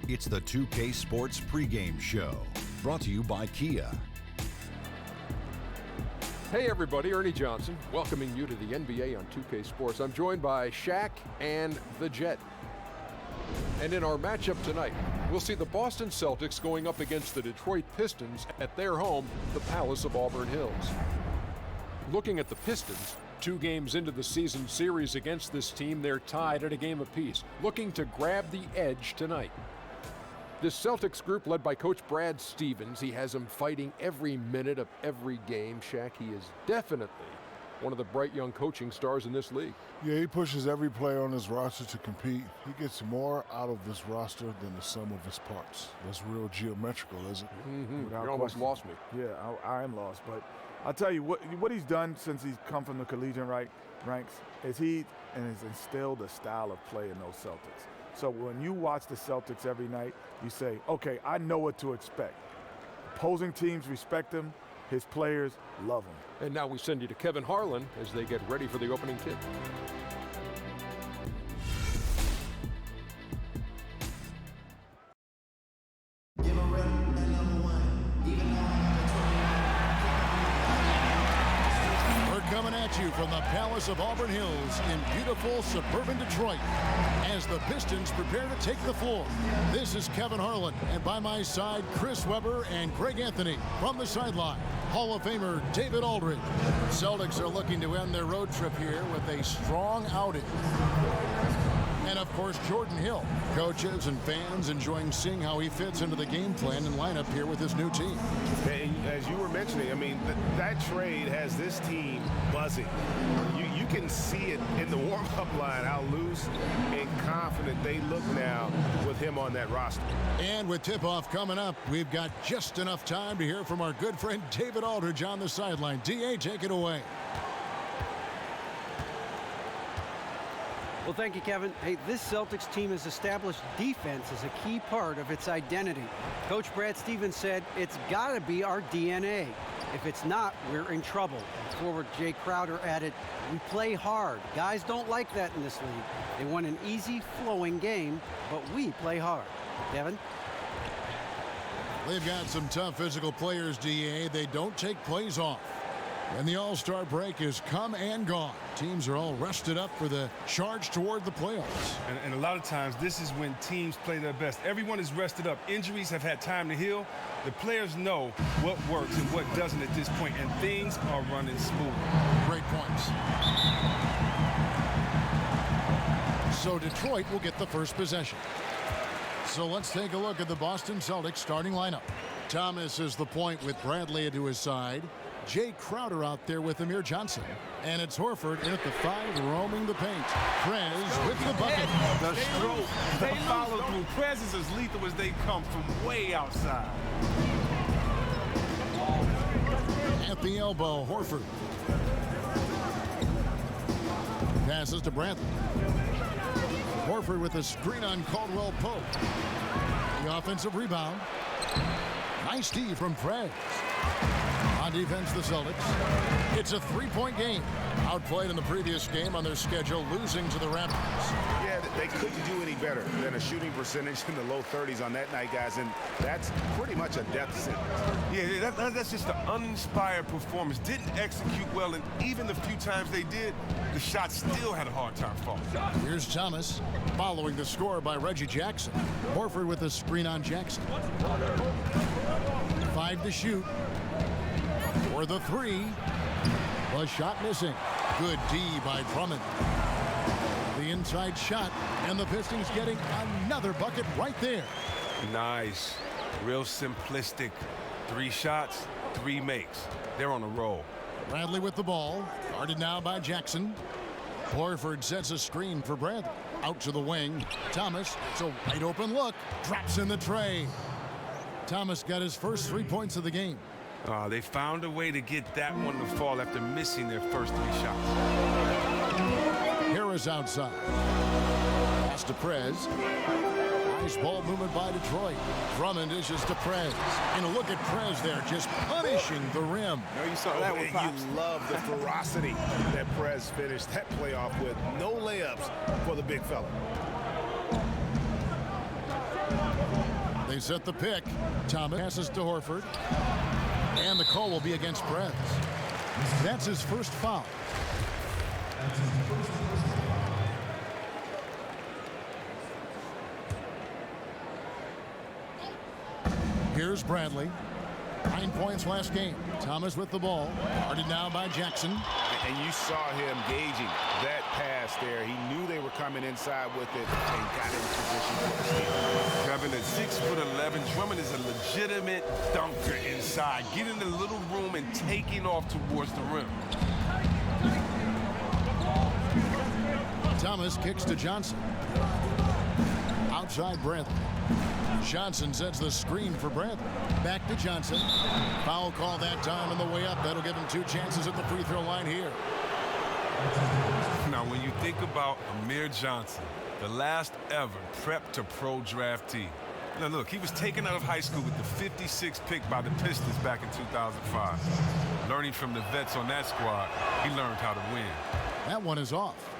It's the 2K Sports pregame show, brought to you by Kia. Hey everybody, Ernie Johnson, welcoming you to the NBA on 2K Sports. I'm joined by Shaq and the Jet. And in our matchup tonight, we'll see the Boston Celtics going up against the Detroit Pistons at their home, the Palace of Auburn Hills. Looking at the Pistons, 2 games into the season series against this team, they're tied at a game apiece, looking to grab the edge tonight. This Celtics group led by Coach Brad Stevens, he has them fighting every minute of every game. Shaq, he is definitely one of the bright young coaching stars in this league. Yeah, he pushes every player on his roster to compete. He gets more out of this roster than the sum of his parts. That's real geometrical, isn't it? You almost lost me. Yeah, I am lost. But I'll tell you, what he's done since he's come from the collegiate ranks is he has instilled a style of play in those Celtics. So when you watch the Celtics every night, you say, okay, I know what to expect. Opposing teams respect him. His players love him. And now we send you to Kevin Harlan as they get ready for the opening tip. Coming at you from the Palace of Auburn Hills in beautiful suburban Detroit as the Pistons prepare to take the floor. This is Kevin Harlan, and by my side, Chris Webber and Greg Anthony. From the sideline, Hall of Famer David Aldridge. Celtics are looking to end their road trip here with a strong outing. And of course, Jordan Hill. Coaches and fans enjoying seeing how he fits into the game plan and lineup here with his new team. And as you were mentioning, I mean, that trade has this team buzzing. You can see it in the warm-up line, how loose and confident they look now with him on that roster. And with tip-off coming up, we've got just enough time to hear from our good friend David Aldridge on the sideline. D.A., take it away. Well, thank you, Kevin. Hey, this Celtics team has established defense as a key part of its identity. Coach Brad Stevens said it's got to be our DNA. If it's not, we're in trouble. And forward Jay Crowder added, we play hard. Guys don't like that in this league. They want an easy, flowing game, but we play hard. Kevin? They've got some tough physical players, D.A. They don't take plays off. And the All-Star break is come and gone. Teams are all rested up for the charge toward the playoffs. And a lot of times, this is when teams play their best. Everyone is rested up. Injuries have had time to heal. The players know what works and what doesn't at this point, and things are running smooth. Great points. So Detroit will get the first possession. So let's take a look at the Boston Celtics starting lineup. Thomas is the point with Bradley to his side. Jay Crowder out there with Amir Johnson. And it's Horford in at the 5, roaming the paint. Prez with the bucket. The stroke, the follow through. Prez is as lethal as they come from way outside. At the elbow, Horford. Passes to Bradley. Horford with a screen on Caldwell Pope. The offensive rebound. Nice D from Prez. On defense, the Celtics. It's a 3-point game. Outplayed in the previous game on their schedule, losing to the Raptors. Yeah, they couldn't do any better than a shooting percentage in the low 30s on that night, guys, and that's pretty much a death sentence. Yeah, that's just an uninspired performance. Didn't execute well, and even the few times they did, the shot still had a hard time falling. Here's Thomas, following the score by Reggie Jackson. Horford with a screen on Jackson. 5 to shoot. For the 3. The shot missing. Good D by Drummond. The inside shot, and the Pistons getting another bucket right there. Nice. Real simplistic. 3 shots, 3 makes. They're on a roll. Bradley with the ball. Guarded now by Jackson. Horford sets a screen for Bradley. Out to the wing. Thomas, it's a wide open look. Drops in the tray. Thomas got his first 3 points of the game. They found a way to get that one to fall after missing their first 3 shots. Harris outside. Pass to Prez. Nice ball movement by Detroit. Drummond dishes to Prez. And look at Prez there, just punishing the rim. No, you saw that one, Pops. You love the ferocity that Prez finished that playoff with. No layups for the big fella. They set the pick. Thomas passes to Horford. And the call will be against Prez. That's his first foul. Here's Bradley. 9 points last game. Thomas with the ball. Guarded now by Jackson. And you saw him gauging that pass there. He knew they were coming inside with it and got in position for the steal. Kevin, at 6'11", Drummond is a legitimate dunker inside, getting a little room and taking off towards the rim. Thomas kicks to Johnson. Outside Bradley. Johnson sets the screen for Bradley. Back to Johnson. Foul call that time on the way up. That'll give him 2 chances at the free throw line here. Now, when you think about Amir Johnson, the last ever prep to pro draftee. Now, look, he was taken out of high school with the 56th pick by the Pistons back in 2005. Learning from the vets on that squad, he learned how to win. That one is off.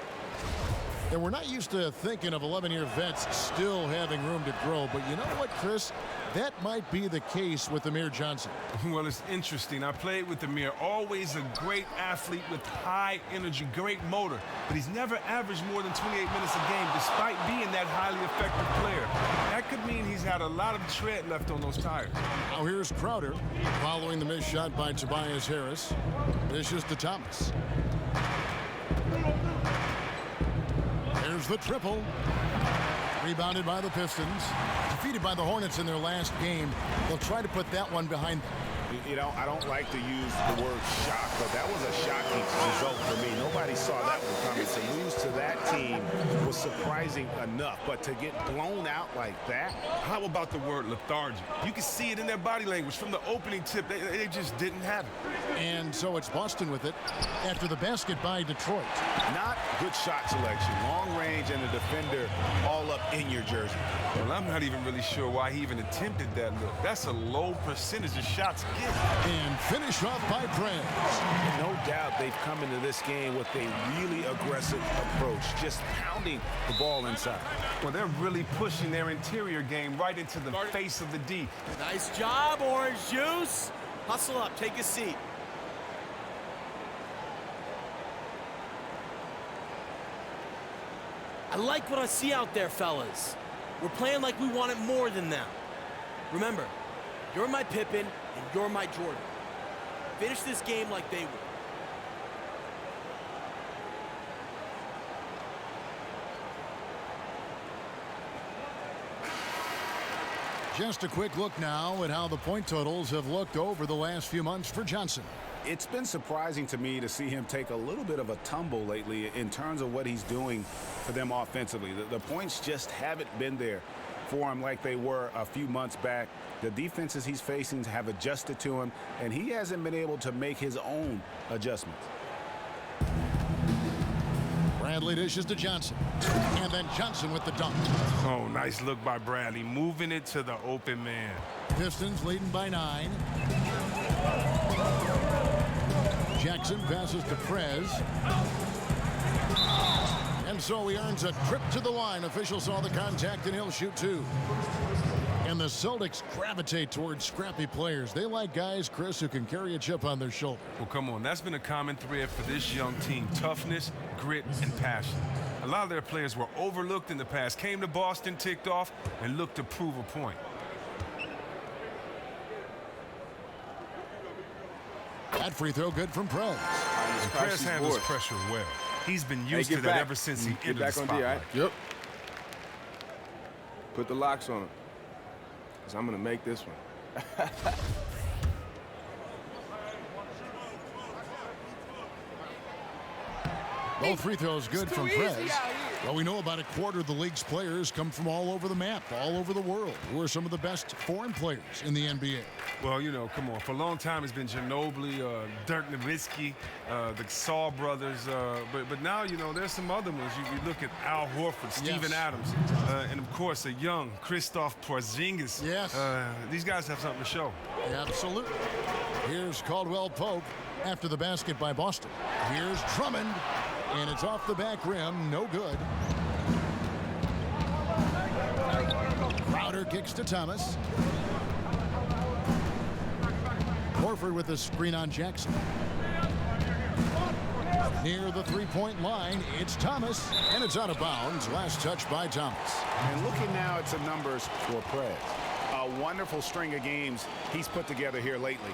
And we're not used to thinking of 11-year vets still having room to grow. But you know what, Chris? That might be the case with Amir Johnson. Well, it's interesting. I played with Amir. Always a great athlete with high energy, great motor. But he's never averaged more than 28 minutes a game, despite being that highly effective player. That could mean he's had a lot of tread left on those tires. Now here's Crowder following the missed shot by Tobias Harris. Dishes to Thomas. There's the triple. Rebounded by the Pistons. Defeated by the Hornets in their last game. They'll try to put that one behind them. You know, I don't like to use the word shock, but that was a shocking result for me. Nobody saw that one coming. To lose to that team was surprising enough, but to get blown out like that. How about the word lethargic? You can see it in their body language. From the opening tip, they just didn't have it. And so it's Boston with it after the basket by Detroit. Not good shot selection. Long range and a defender all up in your jersey. Well, I'm not even really sure why he even attempted that look. That's a low percentage of shots given. And finish off by Prez. No doubt they've come into this game with a really aggressive approach, just pounding the ball inside. Well, they're really pushing their interior game right into the face of the D. Nice job, Orange Juice. Hustle up, take a seat. I like what I see out there, fellas. We're playing like we want it more than them. Remember, you're my Pippen and you're my Jordan. Finish this game like they would. Just a quick look now at how the point totals have looked over the last few months for Johnson. It's been surprising to me to see him take a little bit of a tumble lately in terms of what he's doing for them offensively. The points just haven't been there for him like they were a few months back. The defenses he's facing have adjusted to him, and he hasn't been able to make his own adjustments. Bradley dishes to Johnson. And then Johnson with the dunk. Oh, nice look by Bradley, moving it to the open man. Pistons leading by 9. Jackson passes to Prez. And so he earns a trip to the line. Official saw the contact, and he'll shoot 2. And the Celtics gravitate towards scrappy players. They like guys, Chris, who can carry a chip on their shoulder. Well, come on. That's been a common thread for this young team. Toughness, grit, and passion. A lot of their players were overlooked in the past, came to Boston, ticked off, and looked to prove a point. That free throw good from Prez. And Prez handles pressure well. He's been used to that ever since he entered the spotlight. Right? Yep. Put the locks on him, because I'm going to make this one. Both free throws good from Prez. Well, we know about a quarter of the league's players come from all over the map, all over the world. Who are some of the best foreign players in the NBA? Well, you know, come on. For a long time, it's been Ginobili, Dirk Nowitzki, the Saul brothers. But now, you know, there's some other ones. You look at Al Horford, Steven Adams, and, of course, a young Kristaps Porzingis. Yes. These guys have something to show. Absolutely. Here's Caldwell Pope after the basket by Boston. Here's Drummond, and it's off the back rim. No good. Crowder kicks to Thomas. Horford with the screen on Jackson. Near the three-point line, it's Thomas, and it's out of bounds. Last touch by Thomas. And looking now at some numbers for Prez. A wonderful string of games he's put together here lately.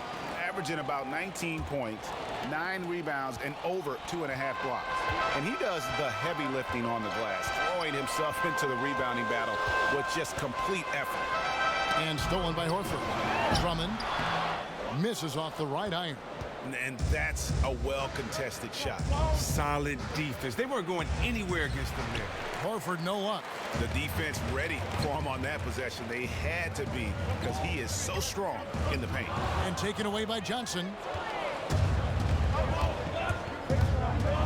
Averaging about 19 points, 9 rebounds, and over 2.5 blocks. And he does the heavy lifting on the glass, throwing himself into the rebounding battle with just complete effort. And stolen by Horford. Drummond misses off the right iron. And that's a well-contested shot. Solid defense. They weren't going anywhere against them there. Horford, no luck. The defense ready for him on that possession. They had to be because he is so strong in the paint. And taken away by Johnson.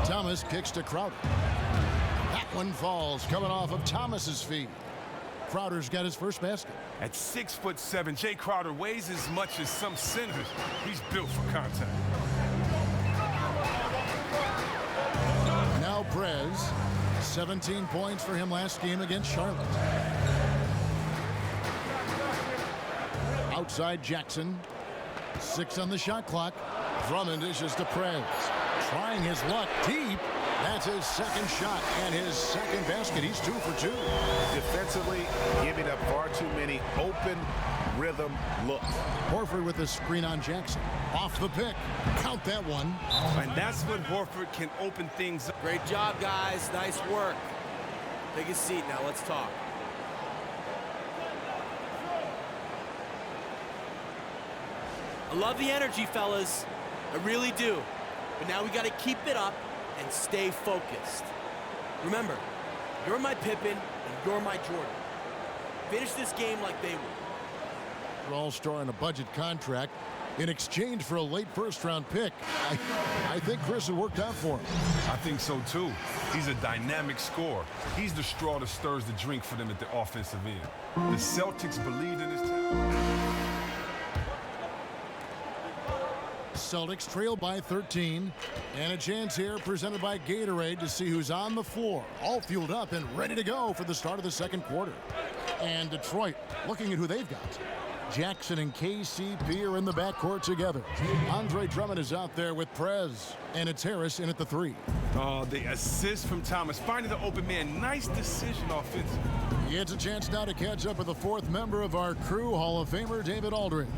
Thomas kicks to Crowder. That one falls, coming off of Thomas's feet. Crowder's got his first basket. At 6'7", Jay Crowder weighs as much as some centers. He's built for contact. Now Prez, 17 points for him last game against Charlotte. Outside Jackson, 6 on the shot clock. Drummond dishes to Prez, trying his luck deep. That's his second shot and his second basket. He's 2 for 2. Defensively, giving up far too many open rhythm looks. Horford with the screen on Jackson. Off the pick. Count that one. And that's when Horford can open things up. Great job, guys. Nice work. Take a seat now. Let's talk. I love the energy, fellas. I really do. But now we got to keep it up and stay focused. Remember, you're my Pippen and you're my Jordan. Finish this game like they were. All-star on a budget contract in exchange for a late first-round pick. I think Chris, it worked out for him. I think so, too. He's a dynamic scorer. He's the straw that stirs the drink for them at the offensive end. The Celtics believed in his talent. Celtics trail by 13, and a chance here presented by Gatorade to see who's on the floor, all fueled up and ready to go for the start of the second quarter. And Detroit looking at who they've got. Jackson and KCP are in the backcourt together. Andre Drummond is out there with Prez, and it's Harris in at the 3. The assist from Thomas, finding the open man. Nice decision offensively. He gets a chance now to catch up with the 4th member of our crew, Hall of Famer David Aldridge.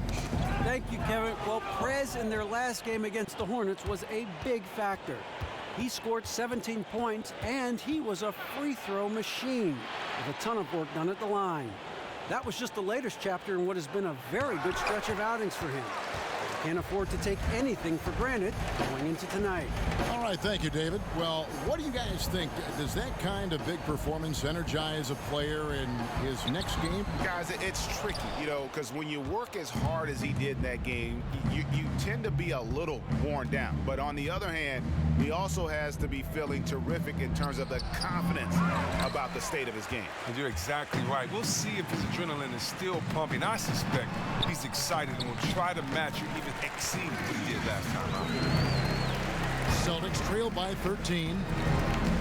Thank you, Kevin. Well, Prez in their last game against the Hornets was a big factor. He scored 17 points, and he was a free throw machine with a ton of work done at the line. That was just the latest chapter in what has been a very good stretch of outings for him. Can't afford to take anything for granted going into tonight. All right, thank you, David. Well, what do you guys think? Does that kind of big performance energize a player in his next game? Guys, it's tricky, you know, because when you work as hard as he did in that game, you tend to be a little worn down. But on the other hand, he also has to be feeling terrific in terms of the confidence about the state of his game. And you're exactly right. We'll see if his adrenaline is still pumping. I suspect he's excited and will try to match or even exceed what he did last time out. Celtics trail by 13.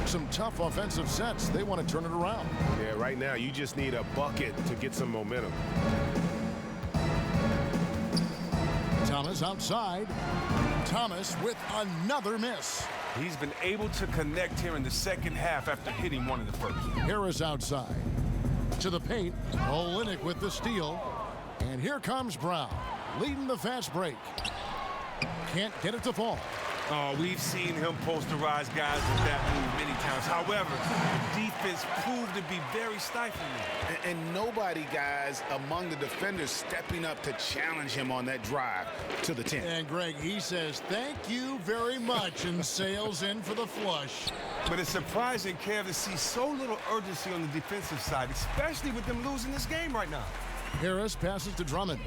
Some tough offensive sets. They want to turn it around. Yeah, right now you just need a bucket to get some momentum. Thomas outside. Thomas with another miss. He's been able to connect here in the second half after hitting one in the first. Harris outside. To the paint. Olynyk with the steal. And here comes Brown, leading the fast break. Can't get it to fall. Oh, we've seen him posterize guys with that move many times. However, the defense proved to be very stifling. And nobody, guys, among the defenders stepping up to challenge him on that drive to the 10. And Greg, he says, thank you very much, and sails in for the flush. But it's surprising, Kev, to see so little urgency on the defensive side, especially with them losing this game right now. Harris passes to Drummond.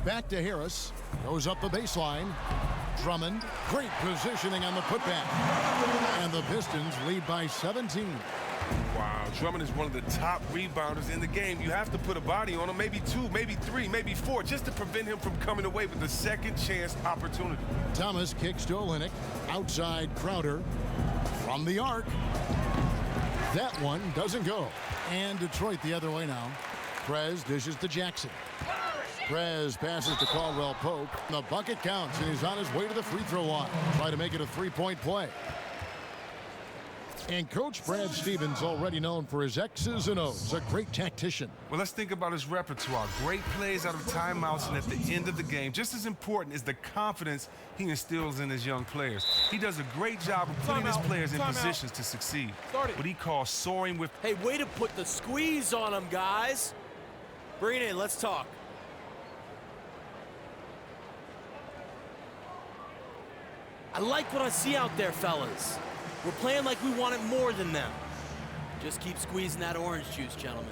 Back to Harris. Goes up the baseline. Drummond, great positioning on the putback. And the Pistons lead by 17. Wow, Drummond is one of the top rebounders in the game. You have to put a body on him, maybe 2, maybe 3, maybe 4, just to prevent him from coming away with a second chance opportunity. Thomas kicks to Olynyk. Outside Crowder. From the arc. That one doesn't go. And Detroit the other way now. Prez dishes to Jackson. Prez passes to Caldwell Pope. The bucket counts, and he's on his way to the free throw line. Try to make it a three-point play. And Coach Brad Stevens, already known for his X's and O's, a great tactician. Well, let's think about his repertoire. Great plays out of timeouts and at the end of the game. Just as important is the confidence he instills in his young players. He does a great job of putting his players in positions to succeed. What he calls soaring with... Hey, way to put the squeeze on him, guys. Bring it in. Let's talk. I like what I see out there, fellas. We're playing like we wanted more than them. Just keep squeezing that orange juice, gentlemen.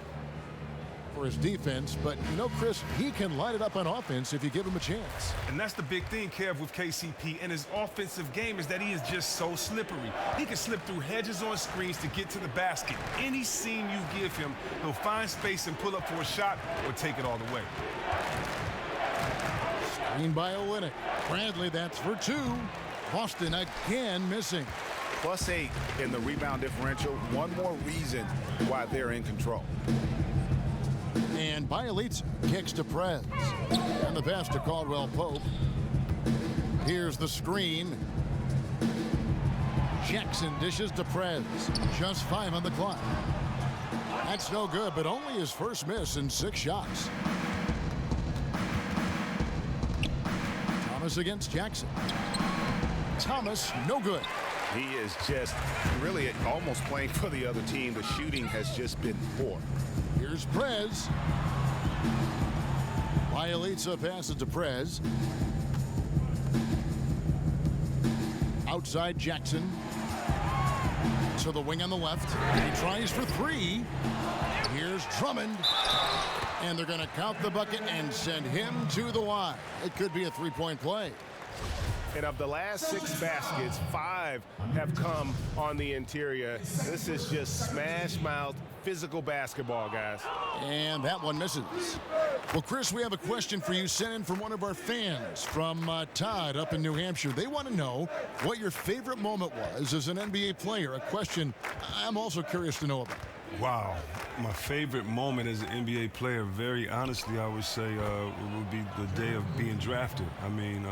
For his defense, but you know, Chris, he can light it up on offense if you give him a chance. And that's the big thing, Kev, with KCP and his offensive game is that he is just so slippery. He can slip through hedges on screens to get to the basket. Any seam you give him, he'll find space and pull up for a shot or take it all the way. Screen by Olynyk. Bradley, that's for 2. Boston again missing. +8 in the rebound differential. One more reason why they're in control. And Bielitsa kicks to Prez. And the pass to Caldwell Pope. Here's the screen. Jackson dishes to Prez. Just 5 on the clock. That's no good, but only his first miss in 6 shots. Thomas against Jackson. Thomas, no good. He is just really almost playing for the other team. The shooting has just been poor. Here's Prez. Bielitsa passes to Prez. Outside Jackson. To the wing on the left. He tries for 3. Here's Drummond. And they're going to count the bucket and send him to the line. It could be a 3-point play. And of the last 6 baskets, 5 have come on the interior. This is just smash-mouth, physical basketball, guys. And that one misses. Well, Chris, we have a question for you sent in from one of our fans from Todd up in New Hampshire. They want to know what your favorite moment was as an NBA player, a question I'm also curious to know about. Wow. My favorite moment as an NBA player, very honestly, I would say would be the day of being drafted. I mean,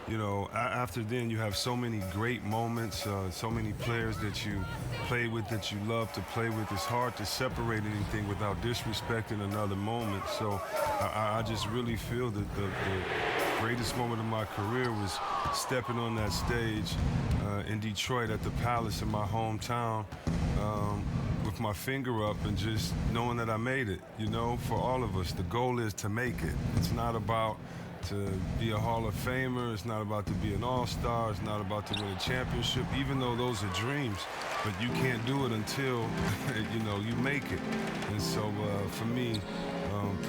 you know, after then you have so many great moments, so many players that you play with, that you love to play with. It's hard to separate anything without disrespecting another moment. So I just really feel that the greatest moment of my career was stepping on that stage in Detroit at the Palace in my hometown with my finger up and just knowing that I made it. You know, for all of us, the goal is to make it. It's not about to be a Hall of Famer. It's not about to be an all-star. It's not about to win a championship, even though those are dreams. But you can't do it until, you know, you make it. And so for me,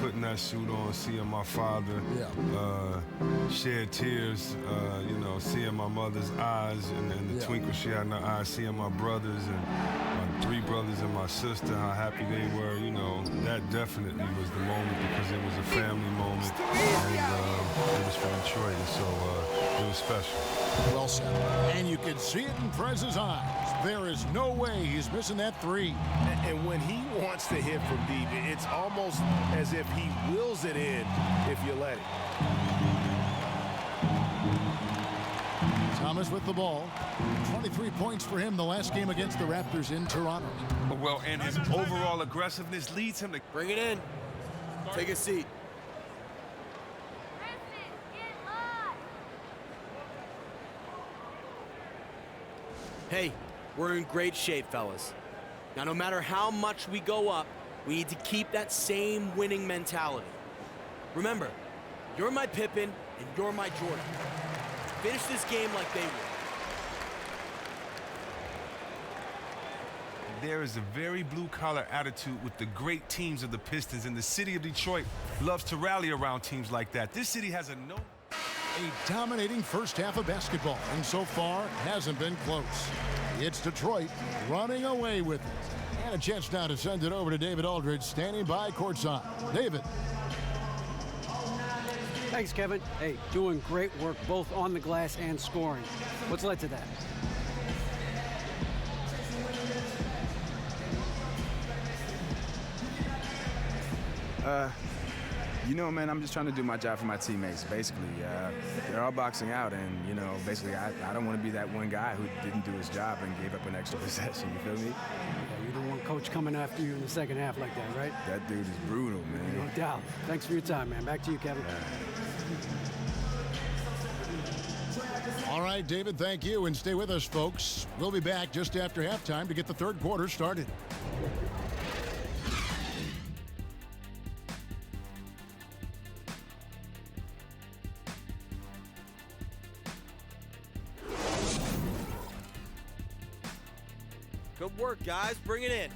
putting that suit on, seeing my father shed tears, you know, seeing my mother's eyes and the twinkle she had in her eyes, seeing my brothers and my 3 brothers and my sister, how happy they were, you know, that definitely was the moment because it was a family moment and it was for Detroit, and so it was special. Well said. And you can see it in Prez's eyes. There is no way he's missing that 3. And when he wants to hit from deep, it's almost as if he wills it in if you let it. Thomas with the ball. 23 points for him the last game against the Raptors in Toronto. Well, and his overall aggressiveness leads him to... Bring it in. Take a seat. Hey, we're in great shape, fellas. Now, no matter how much we go up, we need to keep that same winning mentality. Remember, you're my Pippen and you're my Jordan. Finish this game like they will. There is a very blue-collar attitude with the great teams of the Pistons, and the city of Detroit loves to rally around teams like that. This city has a dominating first half of basketball, and so far hasn't been close. It's Detroit running away with it. And a chance now to send it over to David Aldridge, standing by courtside. David. Thanks, Kevin. Hey, doing great work both on the glass and scoring. What's led to that? You know, man, I'm just trying to do my job for my teammates, basically. They're all boxing out, and, you know, basically I don't want to be that one guy who didn't do his job and gave up an extra possession, you feel me? Yeah, you don't want Coach coming after you in the second half like that, right? That dude is brutal, man. No doubt. Thanks for your time, man. Back to you, Kevin. All right, David, thank you, and stay with us, folks. We'll be back just after halftime to get the third quarter started. Good work, guys. Bring it in.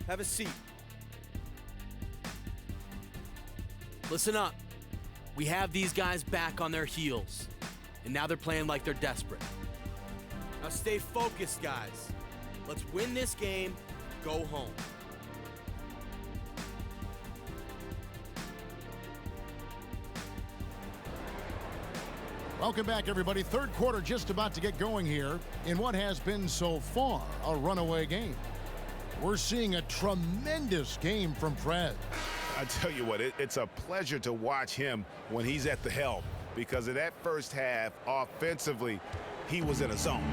Have a seat. Listen up. We have these guys back on their heels, and now they're playing like they're desperate. Now stay focused, guys. Let's win this game, go home. Welcome back, everybody. Third quarter just about to get going here in what has been so far a runaway game. We're seeing a tremendous game from Fred. I tell you what, it's a pleasure to watch him when he's at the helm, because of that first half, offensively, he was in a zone.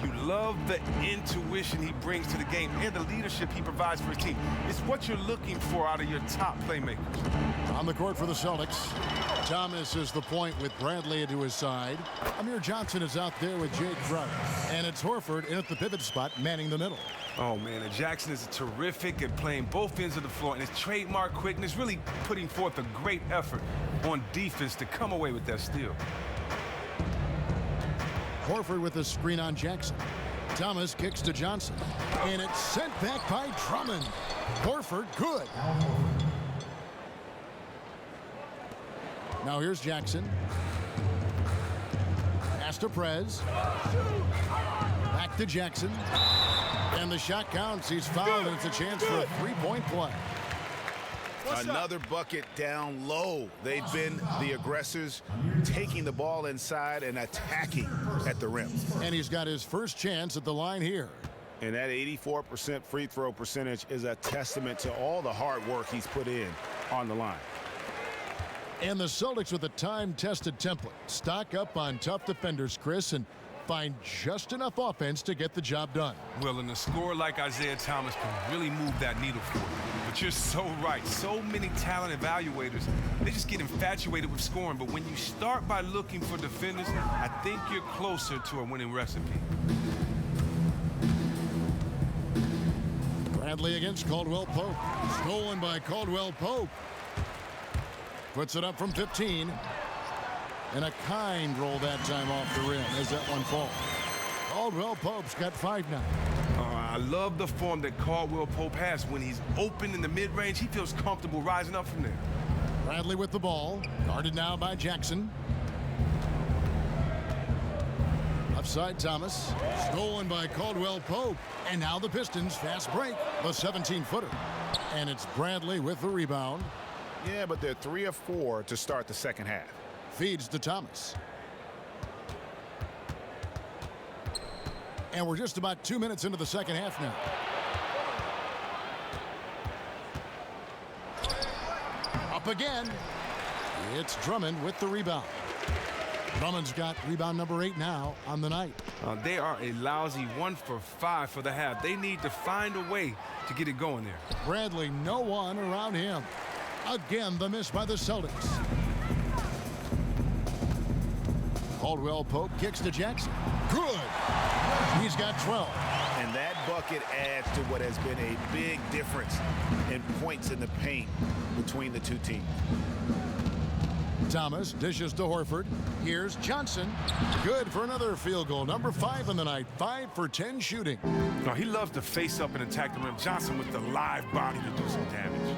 You love the intuition he brings to the game and the leadership he provides for his team. It's what you're looking for out of your top playmakers. On the court for the Celtics, Thomas is the point with Bradley to his side. Amir Johnson is out there with Jake Crowder. And it's Horford in at the pivot spot, manning the middle. Oh, man, and Jackson is terrific at playing both ends of the floor, and his trademark quickness really putting forth a great effort on defense to come away with that steal. Horford with a screen on Jackson. Thomas kicks to Johnson. And it's sent back by Drummond. Horford, good. Now here's Jackson. Pass to Prez. Back to Jackson. And the shot counts. He's fouled, and it's a chance for a three-point play. Another bucket down low. They've been the aggressors, taking the ball inside and attacking at the rim. And he's got his first chance at the line here. And that 84% free throw percentage is a testament to all the hard work he's put in on the line. And the Celtics with a time-tested template. Stock up on tough defenders, Chris, and find just enough offense to get the job done. Well, and a scorer like Isaiah Thomas can really move that needle for you. But you're so right. So many talent evaluators, they just get infatuated with scoring. But when you start by looking for defenders, I think you're closer to a winning recipe. Bradley against Caldwell Pope. Stolen by Caldwell Pope. Puts it up from 15. And a kind roll that time off the rim as that one falls. Caldwell Pope's got 5 now. I love the form that Caldwell Pope has. When he's open in the mid-range, he feels comfortable rising up from there. Bradley with the ball. Guarded now by Jackson. Left side Thomas. Stolen by Caldwell Pope. And now the Pistons fast break. The 17-footer. And it's Bradley with the rebound. Yeah, but they're 3 of 4 to start the second half. Feeds to Thomas. And we're just about 2 minutes into the second half now. Up again. It's Drummond with the rebound. Drummond's got rebound number 8 now on the night. They are a lousy 1 for 5 for the half. They need to find a way to get it going there. Bradley, no one around him. Again, the miss by the Celtics. Caldwell Pope kicks to Jackson. Good. He's got 12. And that bucket adds to what has been a big difference in points in the paint between the two teams. Thomas dishes to Horford. Here's Johnson. Good for another field goal. Number 5 in the night. 5 for 10 shooting. No, he loves to face up and attack the rim. Johnson with the live body to do some damage.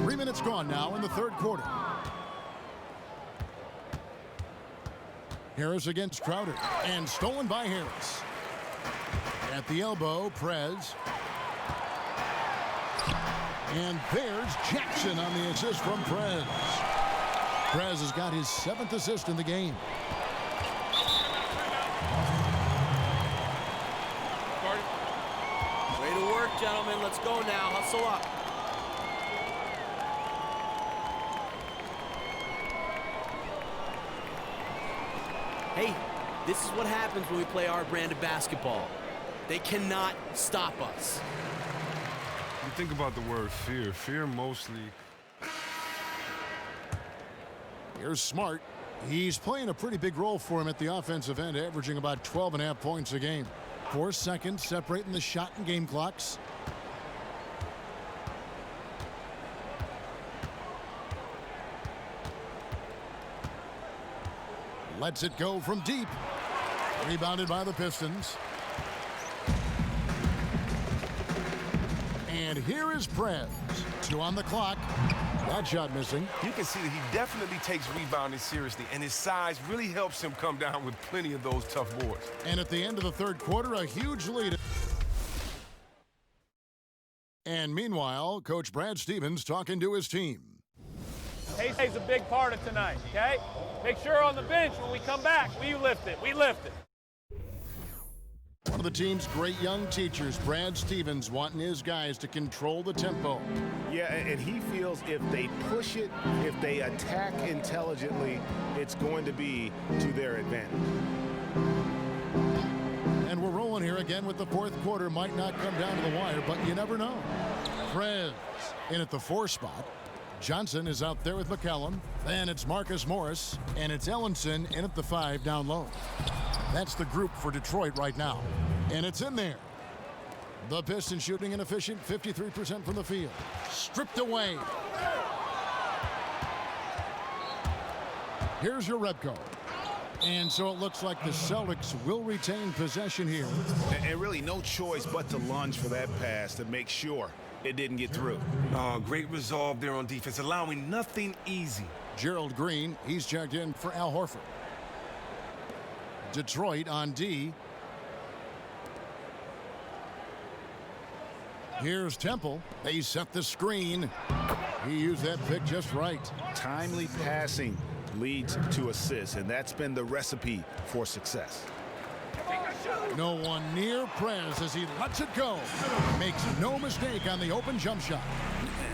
3 minutes gone now in the third quarter. Harris against Crowder. And stolen by Harris. At the elbow, Prez. And there's Jackson on the assist from Prez. Prez has got his 7th assist in the game. Way to work, gentlemen. Let's go now. Hustle up. Hey, this is what happens when we play our brand of basketball. They cannot stop us. You think about the word fear. Fear mostly. Here's Smart. He's playing a pretty big role for him at the offensive end, averaging about 12.5 points a game. 4 seconds separating the shot and game clocks. Lets it go from deep. Rebounded by the Pistons. And here is Prez. 2 on the clock. That shot missing. You can see that he definitely takes rebounding seriously, and his size really helps him come down with plenty of those tough boards. And at the end of the third quarter, a huge lead. And meanwhile, Coach Brad Stevens talking to his team. Hayes a big part of tonight, okay? Make sure on the bench when we come back, we lift it. We lift it. One of the team's great young teachers, Brad Stevens, wanting his guys to control the tempo. Yeah, and he feels if they push it, if they attack intelligently, it's going to be to their advantage. And we're rolling here again with the fourth quarter. Might not come down to the wire, but you never know. Prez in at the 4 spot. Johnson is out there with McCallum. Then it's Marcus Morris, and it's Ellenson in at the 5 down low. That's the group for Detroit right now. And it's in there. The Pistons shooting an efficient 53% from the field. Stripped away. Here's your Rebko. And so it looks like the Celtics will retain possession here. And really no choice but to lunge for that pass to make sure it didn't get through. Great resolve there on defense, allowing nothing easy. Gerald Green, he's checked in for Al Horford. Detroit on D. Here's Temple. They set the screen. He used that pick just right. Timely passing leads to assists, and that's been the recipe for success. No one near Prez as he lets it go. Makes no mistake on the open jump shot.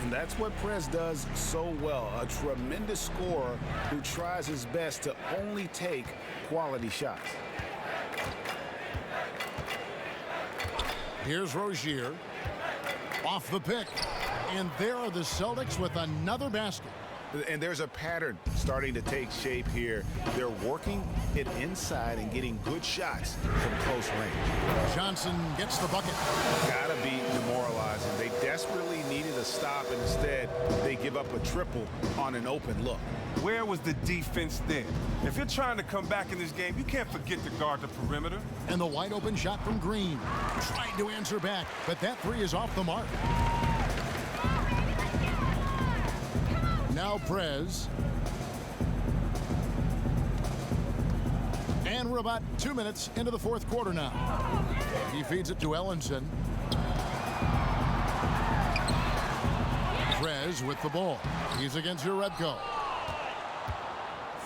And that's what Prez does so well. A tremendous scorer who tries his best to only take quality shots. Here's Rozier. Off the pick. And there are the Celtics with another basket. And there's a pattern starting to take shape here. They're working it inside and getting good shots from close range. Johnson gets the bucket. Gotta be demoralizing. They desperately needed a stop, and instead they give up a triple on an open look. Where was the defense then? If you're trying to come back in this game, you can't forget to guard the perimeter. And the wide open shot from Green. Tried to answer back, but that 3 is off the mark. Now Prez. And we're about 2 minutes into the fourth quarter now. He feeds it to Ellenson. Prez with the ball. He's against Rebko.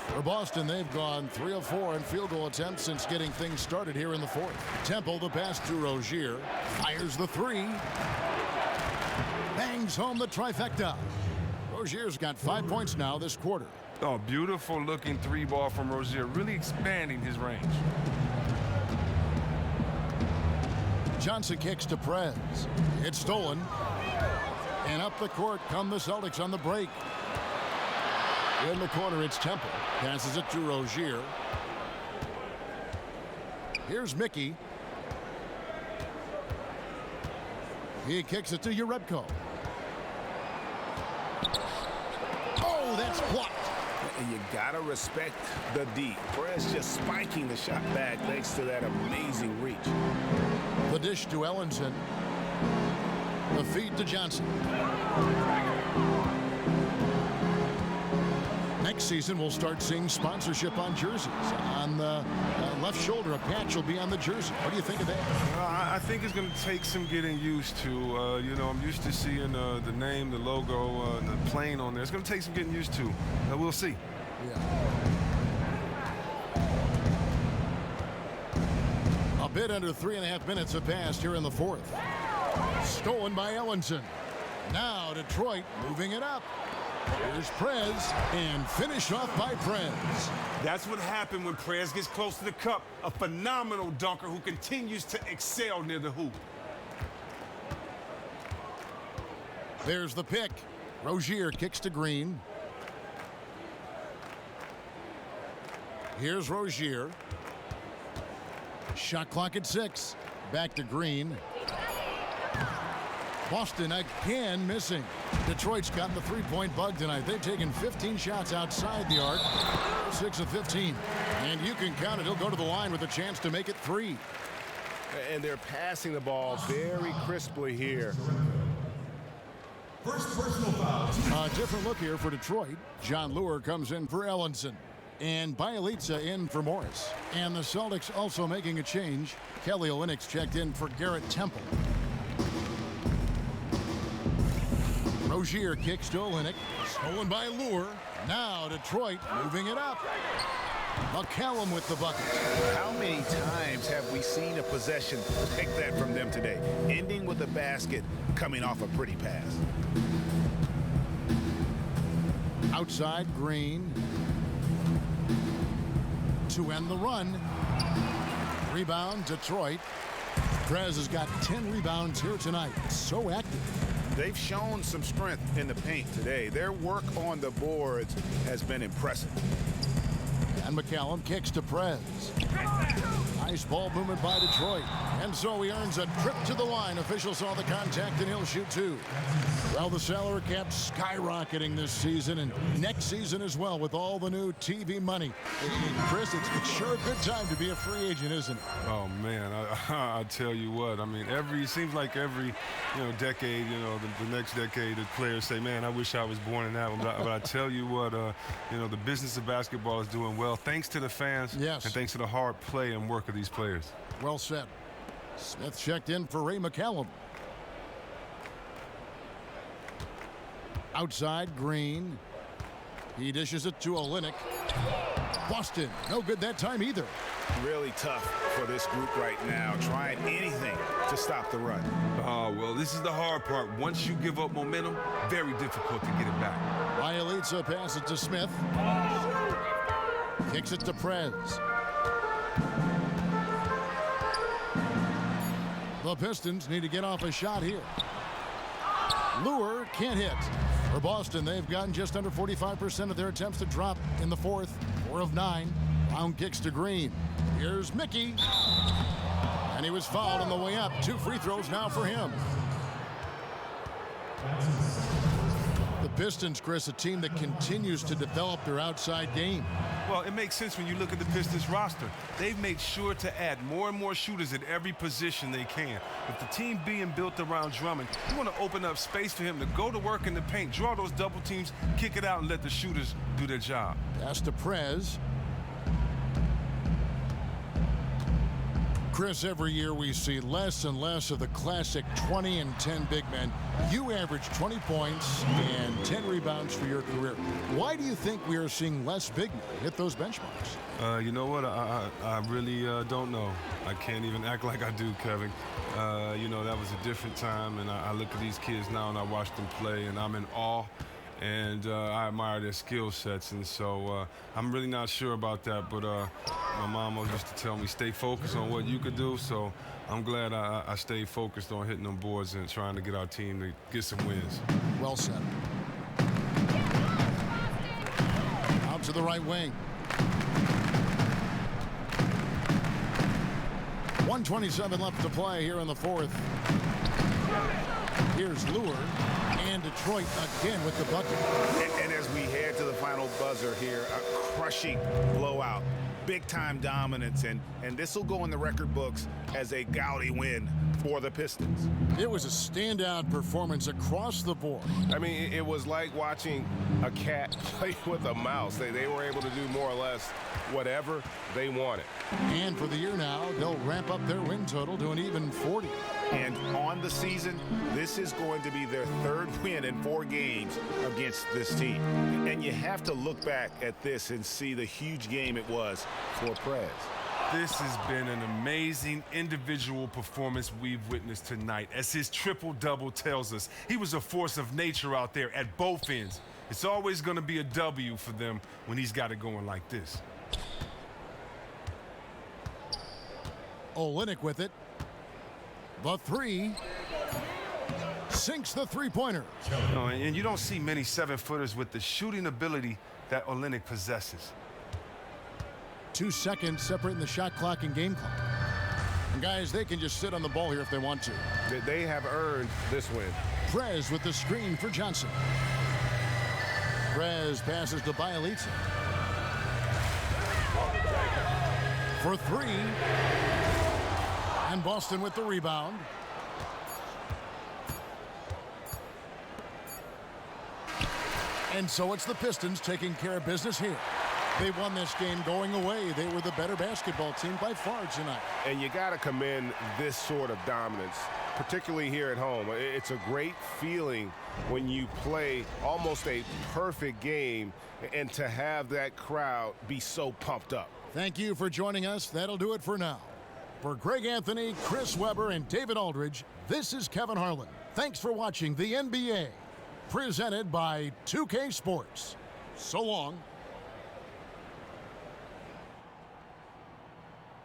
For Boston, they've gone 3 of 4 in field goal attempts since getting things started here in the fourth. Temple, the pass to Rozier. Fires the 3. Bangs home the trifecta. Rozier's got 5 points now this quarter. Oh, beautiful looking 3-ball from Rozier, really expanding his range. Johnson kicks to Prez. It's stolen. And up the court come the Celtics on the break. In the corner, it's Temple. Passes it to Rozier. Here's Mickey. He kicks it to Urebko. Oh, that's blocked. And you gotta respect the D. Perez just spiking the shot back thanks to that amazing reach. The dish to Ellenson. The feed to Johnson. Next season, we'll start seeing sponsorship on jerseys. On the left shoulder, a patch will be on the jersey. What do you think of that? I think it's going to take some getting used to. You know, I'm used to seeing the name, the logo, the plane on there. It's going to take some getting used to. We'll see. Yeah. A bit under 3.5 minutes have passed here in the fourth. Stolen by Ellenson. Now Detroit moving it up. Here's Prez, and finished off by Prez. That's what happened when Prez gets close to the cup. A phenomenal dunker who continues to excel near the hoop. There's the pick. Rozier kicks to Green. Here's Rozier. Shot clock at 6. Back to Green. Boston again missing. Detroit's gotten the three-point bug tonight. They've taken 15 shots outside the arc. 6 of 15. And you can count it. He'll go to the line with a chance to make it 3. And they're passing the ball very crisply here. First personal foul. A different look here for Detroit. John Lure comes in for Ellenson. And Bielitsa in for Morris. And the Celtics also making a change. Kelly Olynyk's checked in for Garrett Temple. Rozier kicks to Olynyk. Stolen by Lure. Now Detroit moving it up. McCallum with the bucket. How many times have we seen a possession take that from them today? Ending with a basket, coming off a pretty pass. Outside Green. To end the run. Rebound Detroit. Prez has got 10 rebounds here tonight. So active. They've shown some strength in the paint today. Their work on the boards has been impressive. And McCallum kicks to Prez. Nice ball movement by Detroit. And so he earns a trip to the line. Officials saw the contact and he'll shoot 2. Well, the salary cap's skyrocketing this season and next season as well with all the new TV money. Chris, it's sure a good time to be a free agent, isn't it? Oh, man, I tell you what. I mean, it seems like every decade, the next decade, the players say, man, I wish I was born in that one. But I tell you what, the business of basketball is doing well thanks to the fans. Yes. And thanks to the hard play and work of these players. Well said. Smith checked in for Ray McCallum. Outside Green. He dishes it to Olynyk. Boston, no good that time either. Really tough for this group right now, trying anything to stop the run. Oh, well, this is the hard part. Once you give up momentum, very difficult to get it back. Bielitsa passes to Smith. Kicks it to Prez. The Pistons need to get off a shot here. Lure can't hit. For Boston, they've gotten just under 45% of their attempts to drop in the fourth. 4 of 9. Round kicks to Green. Here's Mickey. And he was fouled on the way up. 2 free throws now for him. The Pistons, Chris, a team that continues to develop their outside game. Well, it makes sense when you look at the Pistons roster. They've made sure to add more and more shooters at every position they can. With the team being built around Drummond, you want to open up space for him to go to work in the paint, draw those double teams, kick it out, and let the shooters do their job. Pass to Prez. Chris, every year we see less and less of the classic 20 and 10 big men. You average 20 points and 10 rebounds for your career. Why do you think we are seeing less big men hit those benchmarks? You know what? I really don't know. I can't even act like I do, Kevin. That was a different time, and I look at these kids now and I watch them play, and I'm in awe. And I admire their skill sets, and so I'm really not sure about that, but my mom used to tell me stay focused on what you could do, so I'm glad I stayed focused on hitting them boards and trying to get our team to get some wins. Well said. Out to the right wing. 1:27 left to play here in the fourth. Here's Lure, and Detroit again with the bucket. And as we head to the final buzzer here, a crushing blowout, big-time dominance, and this will go in the record books as a gaudy win for the Pistons. It was a standout performance across the board. I mean, it was like watching a cat play with a mouse. They were able to do more or less whatever they wanted. And for the year now, they'll ramp up their win total to an even 40. And on the season, this is going to be their third win in 4 games against this team. And you have to look back at this and see the huge game it was for Prez. This has been an amazing individual performance we've witnessed tonight. As his triple-double tells us, he was a force of nature out there at both ends. It's always going to be a W for them when he's got it going like this. Olynyk with it. The three. Sinks the three-pointer. No, and you don't see many 7-footers with the shooting ability that Olynyk possesses. 2 seconds separating the shot clock and game clock. And guys, they can just sit on the ball here if they want to. They have earned this win. Prez with the screen for Johnson. Prez passes to Bielitsa. For 3. And Boston with the rebound. And so it's the Pistons taking care of business here. They won this game going away. They were the better basketball team by far tonight. And you got to commend this sort of dominance, particularly here at home. It's a great feeling when you play almost a perfect game and to have that crowd be so pumped up. Thank you for joining us. That'll do it for now. For Greg Anthony, Chris Webber, and David Aldridge, this is Kevin Harlan. Thanks for watching the NBA, presented by 2K Sports. So long.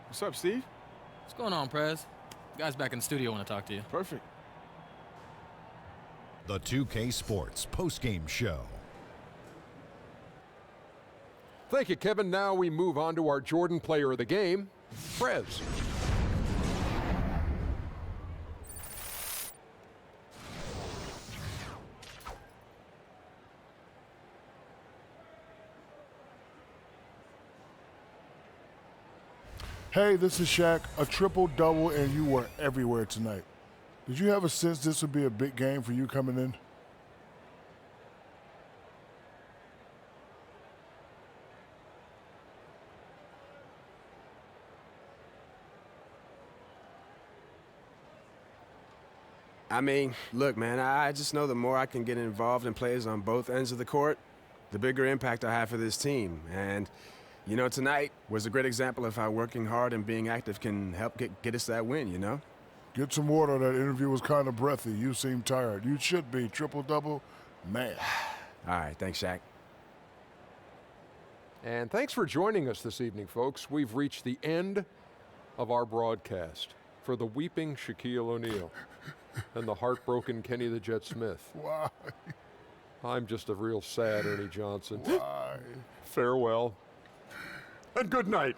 What's up, Steve? What's going on, Prez? The guys back in the studio want to talk to you. Perfect. The 2K Sports postgame show. Thank you, Kevin. Now we move on to our Jordan player of the game, Prez. Hey, this is Shaq. A triple-double, and you were everywhere tonight. Did you have a sense this would be a big game for you coming in? I mean, look, man, I just know the more I can get involved in plays on both ends of the court, the bigger impact I have for this team. And you know, tonight was a great example of how working hard and being active can help get us that win, you know? Get some water. That interview was kind of breathy. You seem tired. You should be. Triple-double, man. All right, thanks, Shaq. And thanks for joining us this evening, folks. We've reached the end of our broadcast. For the weeping Shaquille O'Neal and the heartbroken Kenny the Jet Smith. Why? I'm just a real sad Ernie Johnson. Why? Farewell. And good night.